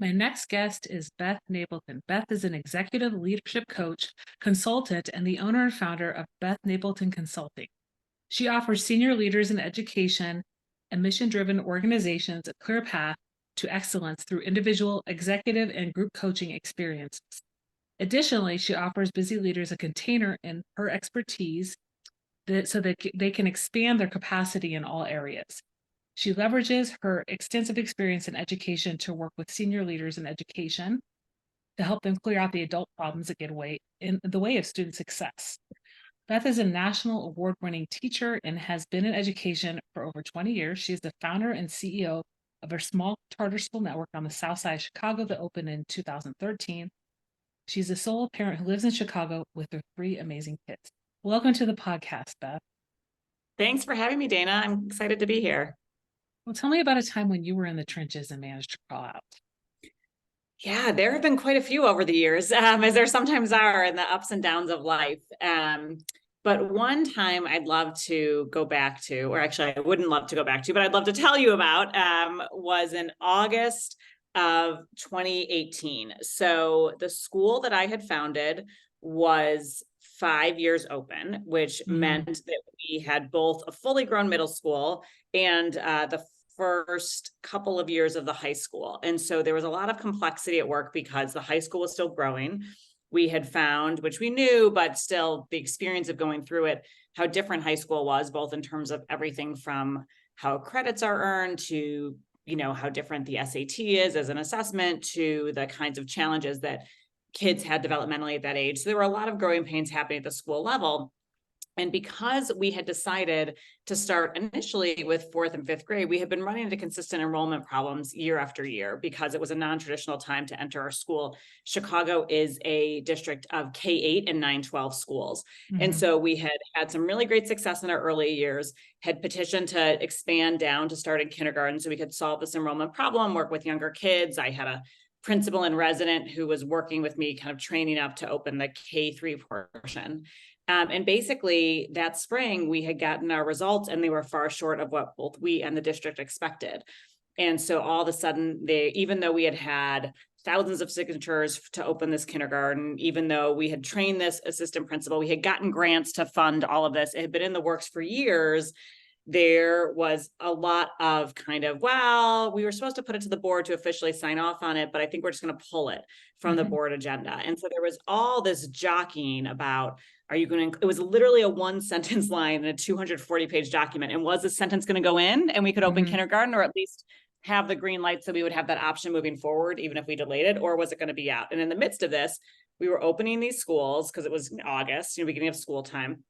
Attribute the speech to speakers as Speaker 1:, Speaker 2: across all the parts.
Speaker 1: My next guest is Beth Napleton. Beth is an executive leadership coach, consultant, and the owner and founder of Beth Napleton Consulting. She offers senior leaders in education and mission-driven organizations a clear path to excellence through individual, executive, and group coaching experiences. Additionally, she offers busy leaders a container in her expertise so that they can expand their capacity in all areas. She leverages her extensive experience in education to work with senior leaders in education to help them clear out the adult problems that get in the way of student success. Beth is a national award-winning teacher and has been in education for over 20 years. She is the founder and CEO of a small charter school network on the south side of Chicago that opened in 2013. She's a solo parent who lives in Chicago with her 3 amazing kids. Welcome to the podcast, Beth.
Speaker 2: Thanks for having me, Dana. I'm excited to be here.
Speaker 1: Well, tell me about a time when you were in the trenches and managed to crawl out.
Speaker 2: Yeah, there have been quite a few over the years, as there sometimes are in the ups and downs of life. But one time I'd love to go back to, or actually I wouldn't love to go back to, but I'd love to tell you about, was in August of 2018. So the school that I had founded was 5 years open, which meant that we had both a fully grown middle school and the first couple of years of the high school. And so there was a lot of complexity at work because the high school was still growing. We had found, which we knew, but still the experience of going through it, how different high school was, both in terms of everything from how credits are earned to, how different the SAT is as an assessment to the kinds of challenges that kids had developmentally at that age. So there were a lot of growing pains happening at the school level. And because we had decided to start initially with 4th and 5th grade, we had been running into consistent enrollment problems year after year because it was a non-traditional time to enter our school. Chicago is a district of K-8 and 9-12 schools. And so we had had some really great success in our early years, had petitioned to expand down to start in kindergarten so we could solve this enrollment problem, work with younger kids. I had a principal and resident who was working with me, kind of training up to open the K-3 portion. And basically that spring we had gotten our results and they were far short of what both we and the district expected. And so all of a sudden even though we had had thousands of signatures to open this kindergarten, even though we had trained this assistant principal, we had gotten grants to fund all of this, it had been in the works for years. There was a lot of kind of, well, we were supposed to put it to the board to officially sign off on it, but I think we're just going to pull it from the board agenda. And so there was all this jockeying about, are you going to, it was literally a 1-sentence line in a 240-page document. And was this sentence going to go in and we could open kindergarten, or at least have the green light so we would have that option moving forward, even if we delayed it, or was it going to be out? And in the midst of this, we were opening these schools because it was August, beginning of school time.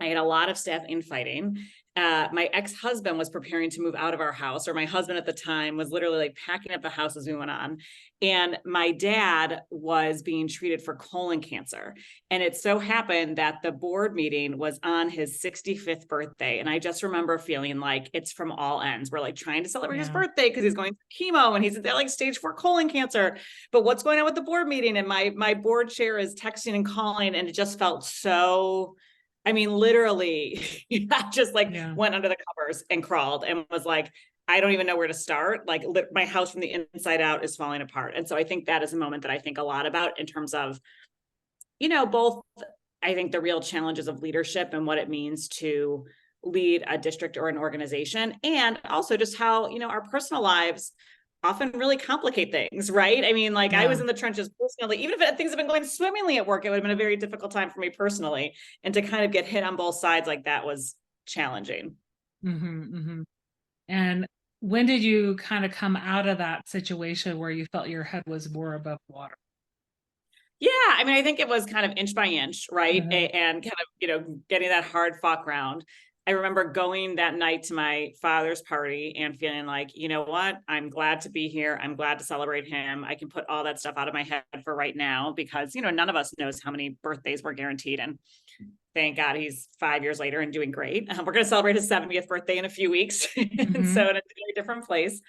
Speaker 2: I had a lot of staff infighting. My ex-husband was preparing to move out of our house, or my husband at the time was literally like packing up the house as we went on. And my dad was being treated for colon cancer. And it so happened that the board meeting was on his 65th birthday. And I just remember feeling like it's from all ends. We're like trying to celebrate his birthday because he's going through chemo and he's at like stage 4 colon cancer. But what's going on with the board meeting? And my board chair is texting and calling, and it just felt so, literally, I just went under the covers and crawled and was like, I don't even know where to start. Like my house from the inside out is falling apart. And so I think that is a moment that I think a lot about in terms of, both, I think the real challenges of leadership and what it means to lead a district or an organization, and also just how, our personal lives often really complicate things, right? I was in the trenches personally, even if things have been going swimmingly at work, it would have been a very difficult time for me personally. And to kind of get hit on both sides like that was challenging.
Speaker 1: And when did you kind of come out of that situation where you felt your head was more above water?
Speaker 2: Yeah, I think it was kind of inch by inch, right? And kind of, getting that hard fought ground. I remember going that night to my father's party and feeling like, you know what, I'm glad to be here. I'm glad to celebrate him. I can put all that stuff out of my head for right now because, none of us knows how many birthdays we're guaranteed. And thank God he's 5 years later and doing great. We're going to celebrate his 70th birthday in a few weeks. And so in a very different place.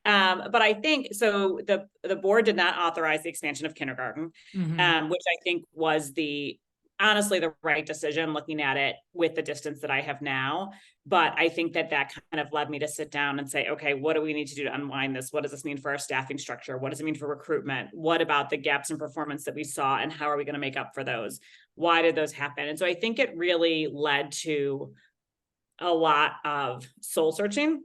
Speaker 2: But I think, so the board did not authorize the expansion of kindergarten, which I think was honestly the right decision looking at it with the distance that I have now. But I think that kind of led me to sit down and say, okay, what do we need to do to unwind this? What does this mean for our staffing structure? What does it mean for recruitment? What about the gaps in performance that we saw, and how are we going to make up for those? Why did those happen? And so I think it really led to a lot of soul searching.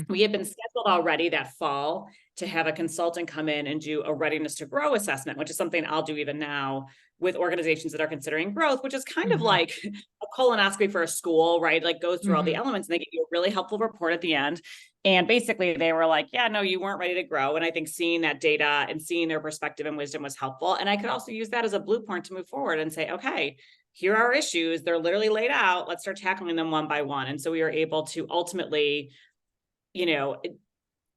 Speaker 2: We had been scheduled already that fall to have a consultant come in and do a readiness to grow assessment, which is something I'll do even now with organizations that are considering growth, which is kind of like a colonoscopy for a school, right? Like goes through all the elements, and they give you a really helpful report at the end. And basically they were like, yeah, no, you weren't ready to grow. And I think seeing that data and seeing their perspective and wisdom was helpful. And I could also use that as a blueprint to move forward and say, okay, here are our issues. They're literally laid out. Let's start tackling them one by one. And so we were able to ultimately,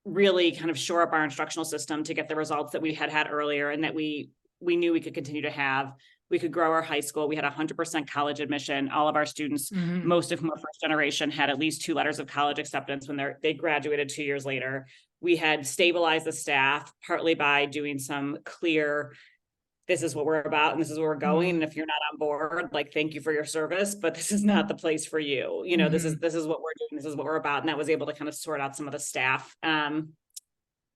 Speaker 2: really kind of shore up our instructional system to get the results that we had earlier, and that we knew we could continue to have. We could grow our high school. We had 100% college admission. All of our students, most of whom are first generation, had at least 2 letters of college acceptance when they graduated 2 years later. We had stabilized the staff partly by doing some clear, this is what we're about and this is where we're going. And if you're not on board, like, thank you for your service, but this is not the place for you. This is what we're doing. This is what we're about. And that was able to kind of sort out some of the staff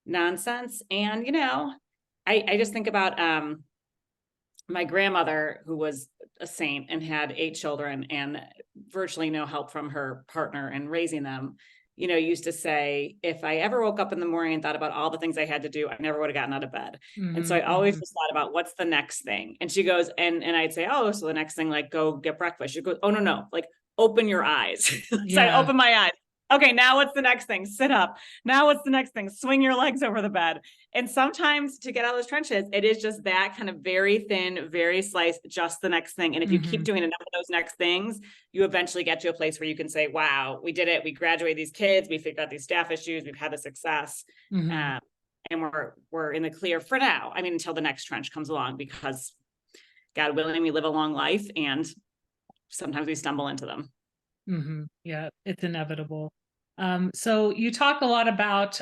Speaker 2: nonsense. And, I just think about my grandmother, who was a saint and had 8 children and virtually no help from her partner in raising them, used to say, if I ever woke up in the morning and thought about all the things I had to do, I never would have gotten out of bed. And so I always just thought about what's the next thing. And she goes, and I'd say, oh, so the next thing, like, go get breakfast. She goes, oh, no, like, open your eyes. So I open my eyes. Okay, now what's the next thing? Sit up. Now what's the next thing? Swing your legs over the bed. And sometimes to get out of those trenches, it is just that kind of very thin, very sliced, just the next thing. And if you keep doing enough of those next things, you eventually get to a place where you can say, wow, we did it. We graduated these kids. We figured out these staff issues. We've had the success. And we're in the clear for now. I mean, until the next trench comes along, because God willing, we live a long life and sometimes we stumble into them.
Speaker 1: Yeah, it's inevitable. So you talk a lot about,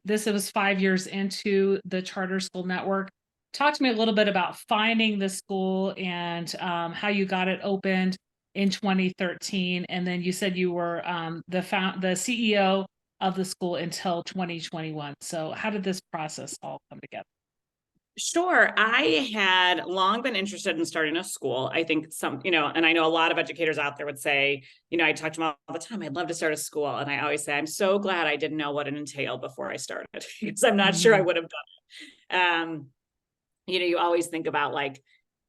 Speaker 1: this was 5 years into the charter school network. Talk to me a little bit about finding the school and how you got it opened in 2013. And then you said you were the CEO of the school until 2021. So how did this process all come together?
Speaker 2: Sure. I had long been interested in starting a school. I think and I know a lot of educators out there would say, I talk to them all the time, I'd love to start a school. And I always say, I'm so glad I didn't know what it entailed before I started, because I'm not sure I would have done it. You always think about, like,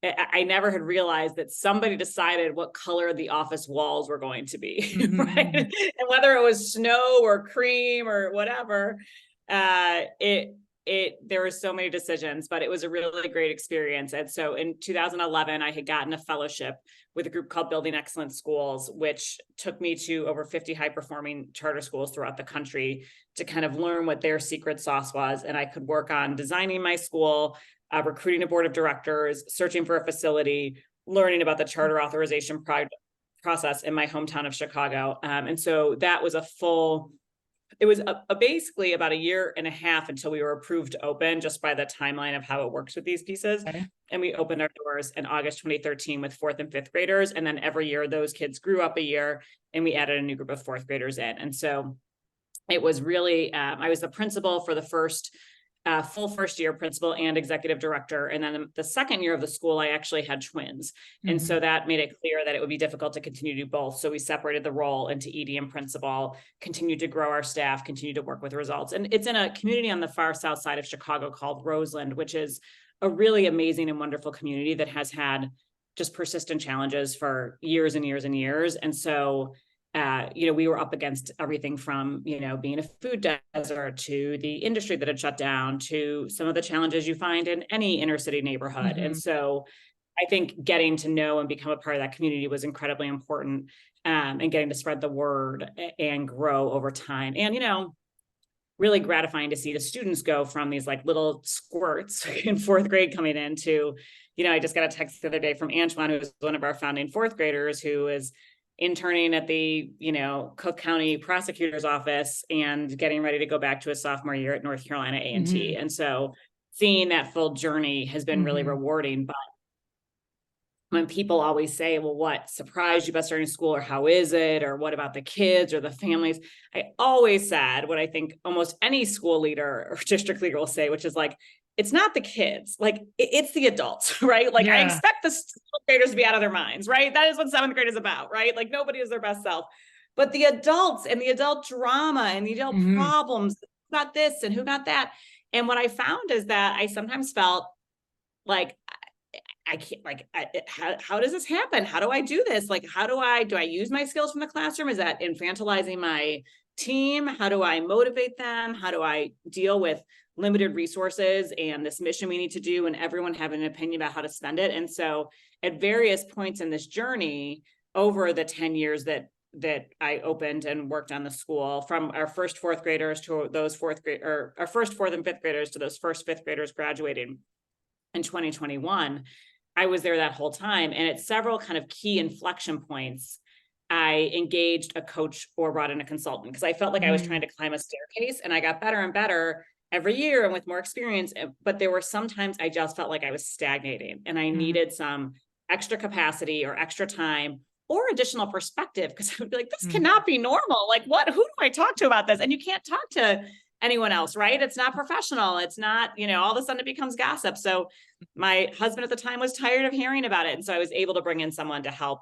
Speaker 2: I never had realized that somebody decided what color the office walls were going to be, right? And whether it was snow or cream or whatever, there were so many decisions, but it was a really great experience. And so in 2011, I had gotten a fellowship with a group called Building Excellent Schools, which took me to over 50 high performing charter schools throughout the country to kind of learn what their secret sauce was. And I could work on designing my school, recruiting a board of directors, searching for a facility, learning about the charter authorization process in my hometown of Chicago. And so that was it was basically about 1.5 years until we were approved to open, just by the timeline of how it works with these pieces.
Speaker 1: Okay.
Speaker 2: And we opened our doors in August 2013 with 4th and 5th graders. And then every year those kids grew up a year and we added a new group of 4th graders in. And so it was really, I was the principal for the full first year, principal and executive director. And then the second year of the school, I actually had twins. And so that made it clear that it would be difficult to continue to do both. So we separated the role into ED and principal, continued to grow our staff, continued to work with results. And it's in a community on the far south side of Chicago called Roseland, which is a really amazing and wonderful community that has had just persistent challenges for years and years and years. And so we were up against everything from, being a food desert, to the industry that had shut down, to some of the challenges you find in any inner city neighborhood. And so I think getting to know and become a part of that community was incredibly important, and getting to spread the word and grow over time. And, really gratifying to see the students go from these like little squirts in 4th grade coming into, I just got a text the other day from Antoine, who was one of our founding 4th graders, who is interning at the, Cook County prosecutor's office and getting ready to go back to a sophomore year at North Carolina A&T. And so seeing that full journey has been really rewarding. But when people always say, well, what surprised you about starting school, or how is it? Or what about the kids or the families? I always said what I think almost any school leader or district leader will say, which is like, it's not the kids, like it's the adults, right? Like I
Speaker 1: Yeah.
Speaker 2: expect the seventh graders to be out of their minds, right? That is what seventh grade is about, right? Like nobody is their best self, but the adults and the adult drama and the adult
Speaker 1: Hmm.
Speaker 2: problems, who got this and who got that. And what I found is that I sometimes felt like I can't, like, how does this happen? How do I do this? Like, do I use my skills from the classroom? Is that infantilizing my team? How do I motivate them? How do I deal with limited resources and this mission we need to do, and everyone having an opinion about how to spend it? And so at various points in this journey over the 10 years that I opened and worked on the school, from our first fourth graders to those fourth grade, or our first fourth and fifth graders to those first fifth graders graduating in 2021, I was there that whole time. And at several kind of key inflection points, I engaged a coach or brought in a consultant, because I felt like I was trying to climb a staircase, and I got better and better every year and with more experience. But there were sometimes I just felt like I was stagnating, and I needed some extra capacity or extra time or additional perspective, because I would be like, this cannot be normal. Like, who do I talk to about this? And you can't talk to anyone else, right? It's not professional. It's not, all of a sudden it becomes gossip. So my husband at the time was tired of hearing about it. And so I was able to bring in someone to help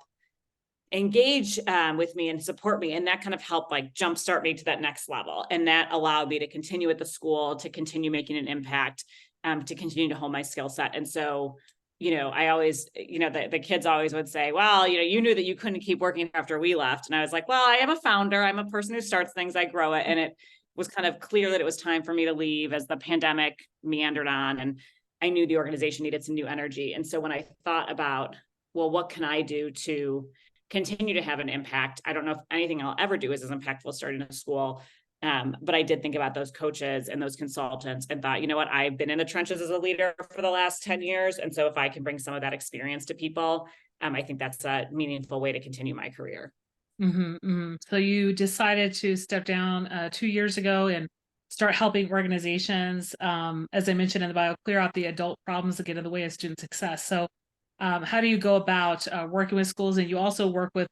Speaker 2: engage with me and support me. And that kind of helped like jumpstart me to that next level. And that allowed me to continue at the school, to continue making an impact, to continue to hone my skill set. And so, I always, the kids always would say, well, you knew that you couldn't keep working after we left. And I was like, well, I am a founder. I'm a person who starts things, I grow it. And it was kind of clear that it was time for me to leave as the pandemic meandered on, and I knew the organization needed some new energy. And so when I thought about, well, what can I do to continue to have an impact? I don't know if anything I'll ever do is as impactful as starting a school. But I did think about those coaches and those consultants and thought, you know what, I've been in the trenches as a leader for the last 10 years. And so if I can bring some of that experience to people, I think that's a meaningful way to continue my career.
Speaker 1: So you decided to step down 2 years ago and start helping organizations, as I mentioned in the bio, clear out the adult problems that get in the way of student success. So how do you go about working with schools? And you also work with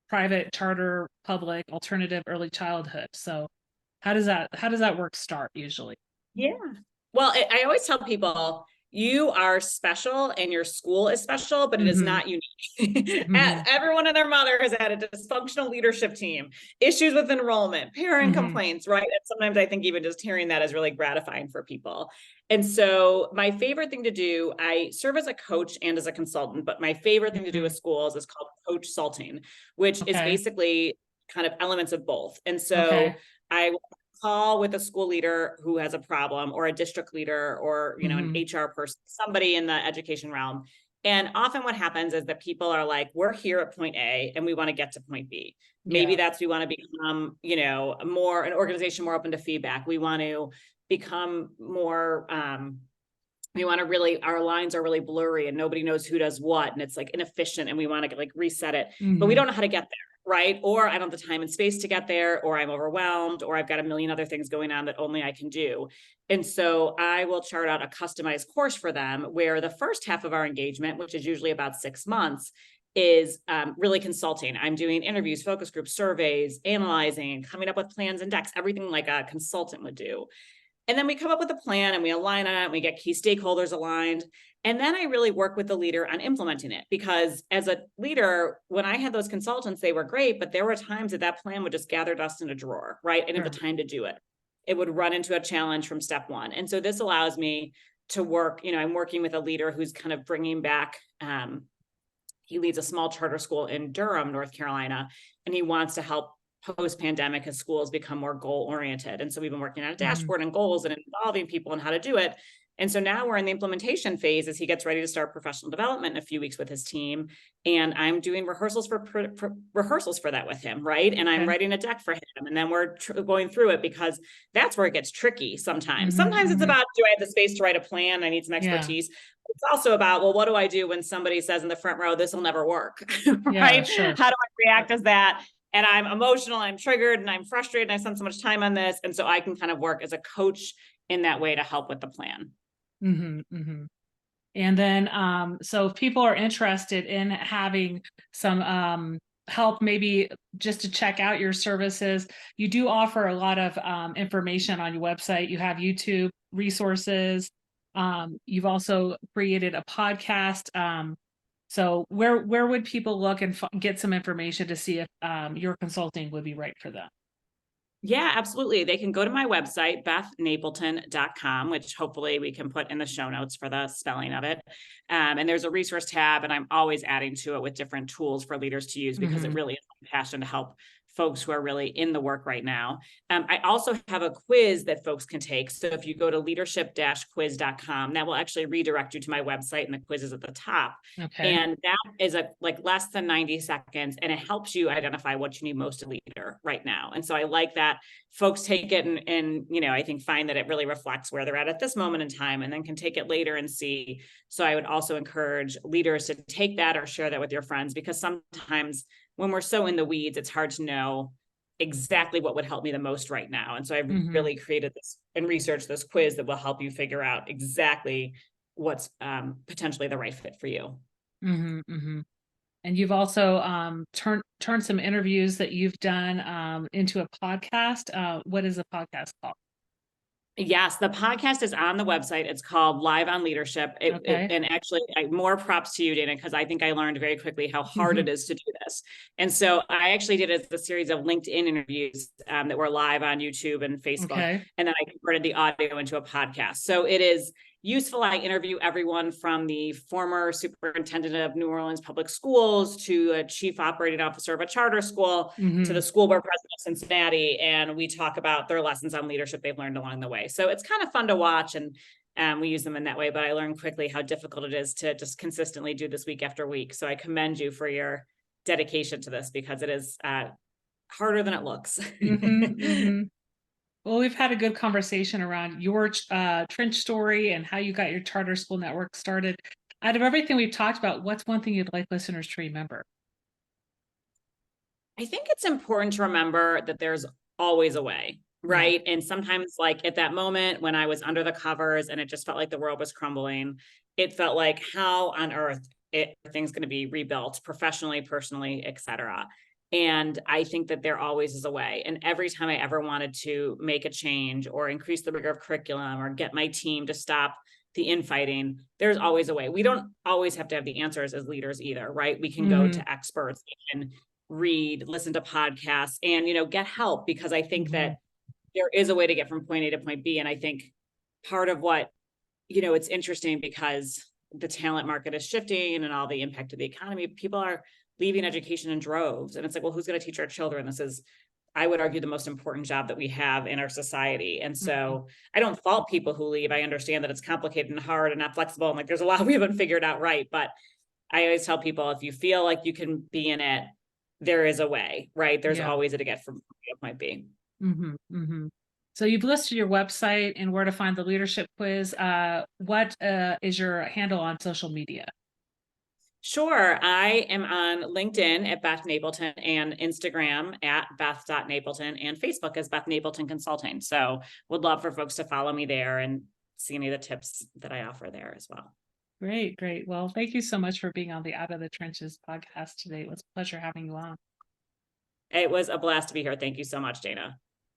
Speaker 1: private, charter, public, alternative early childhood. So how does that work start usually?
Speaker 2: Yeah. Well, I always tell people, you are special and your school is special, but it is not unique. Everyone and their mother has had a dysfunctional leadership team, issues with enrollment, parent complaints, right? And sometimes I think even just hearing that is really gratifying for people. And so my favorite thing to do, I serve as a coach and as a consultant, but my favorite thing to do with schools is called coach salting, which is basically kind of elements of both. And so I call with a school leader who has a problem, or a district leader, or an HR person, somebody in the education realm. And often what happens is that people are like, we're here at point A and we want to get to point B. Maybe that's, we want to become, an organization more open to feedback. We want to become more, we want to really, our lines are really blurry and nobody knows who does what. And it's like inefficient and we want to like reset it, but we don't know how to get there. Right. Or I don't have the time and space to get there, or I'm overwhelmed, or I've got a million other things going on that only I can do. And so I will chart out a customized course for them, where the first half of our engagement, which is usually about 6 months, is really consulting. I'm doing interviews, focus groups, surveys, analyzing, coming up with plans and decks, everything like a consultant would do. And then we come up with a plan and we align on it, and we get key stakeholders aligned. And then I really work with the leader on implementing it, because as a leader, when I had those consultants, they were great, but there were times that plan would just gather dust in a drawer, right? I didn't have the time to do it. It would run into a challenge from step one. And so this allows me to work, I'm working with a leader who's kind of bringing back, he leads a small charter school in Durham, North Carolina, and he wants to help post-pandemic as schools become more goal-oriented. And so we've been working on a dashboard and goals and involving people in how to do it. And so now we're in the implementation phase as he gets ready to start professional development in a few weeks with his team. And I'm doing rehearsals for that with him, right? And I'm writing a deck for him. And then we're going through it, because that's where it gets tricky sometimes. Sometimes it's about, do I have the space to write a plan? I need some expertise. It's also about, well, what do I do when somebody says in the front row, this will never work, right? How do I react as that? And I'm emotional, I'm triggered, and I'm frustrated, and I spent so much time on this. And so I can kind of work as a coach in that way to help with the plan.
Speaker 1: And then, so if people are interested in having some help, maybe just to check out your services, you do offer a lot of information on your website. You have YouTube resources. You've also created a podcast. So where would people look and get some information to see if your consulting would be right for them?
Speaker 2: Yeah, absolutely. They can go to my website, bethnapleton.com, which hopefully we can put in the show notes for the spelling of it. And there's a resource tab, and I'm always adding to it with different tools for leaders to use because it really is my passion to help folks who are really in the work right now. I also have a quiz that folks can take. So if you go to leadership-quiz.com, that will actually redirect you to my website, and the quiz is at the top.
Speaker 1: Okay.
Speaker 2: And that is like less than 90 seconds, and it helps you identify what you need most a leader right now. And so I like that folks take it and I think find that it really reflects where they're at this moment in time, and then can take it later and see. So I would also encourage leaders to take that or share that with your friends, because sometimes when we're so in the weeds, it's hard to know exactly what would help me the most right now. And so I've really created this and researched this quiz that will help you figure out exactly what's potentially the right fit for you.
Speaker 1: And you've also turned some interviews that you've done into a podcast. What is the podcast called?
Speaker 2: Yes, the podcast is on the website. It's called Live on Leadership. And actually, more props to you, Dana, because I think I learned very quickly how hard it is to do this. And so I actually did a series of LinkedIn interviews that were live on YouTube and Facebook. And then I converted the audio into a podcast. So it is useful. I interview everyone from the former superintendent of New Orleans Public Schools to a chief operating officer of a charter school to the school board president of Cincinnati. And we talk about their lessons on leadership they've learned along the way. So it's kind of fun to watch, and we use them in that way. But I learned quickly how difficult it is to just consistently do this week after week. So I commend you for your dedication to this, because it is harder than it looks.
Speaker 1: Well, we've had a good conversation around your trench story and how you got your charter school network started. Out of everything we've talked about, what's one thing you'd like listeners to remember?
Speaker 2: I think it's important to remember that there's always a way, right? And sometimes, like at that moment when I was under the covers and it just felt like the world was crumbling, it felt like, how on earth things going to be rebuilt professionally, personally, etc. And I think that there always is a way. And every time I ever wanted to make a change or increase the rigor of curriculum or get my team to stop the infighting, there's always a way. We don't always have to have the answers as leaders either, right? We can go to experts and read, listen to podcasts, and get help, because I think that there is a way to get from point A to point B. And I think part of what, it's interesting because the talent market is shifting and all the impact of the economy, people are leaving education in droves. And it's like, well, who's going to teach our children? This is, I would argue, the most important job that we have in our society. And so I don't fault people who leave. I understand that it's complicated and hard and not flexible. And like, there's a lot we haven't figured out right. But I always tell people, if you feel like you can be in it, there is a way, right? There's always a to get from point B.
Speaker 1: So you've listed your website and where to find the leadership quiz. What is your handle on social media?
Speaker 2: Sure. I am on LinkedIn at Beth Napleton, and Instagram at Beth.Napleton, and Facebook as Beth Napleton Consulting. So would love for folks to follow me there and see any of the tips that I offer there as well.
Speaker 1: Great. Well, thank you so much for being on the Out of the Trenches podcast today. It was a pleasure having you on.
Speaker 2: It was a blast to be here. Thank you so much, Dana.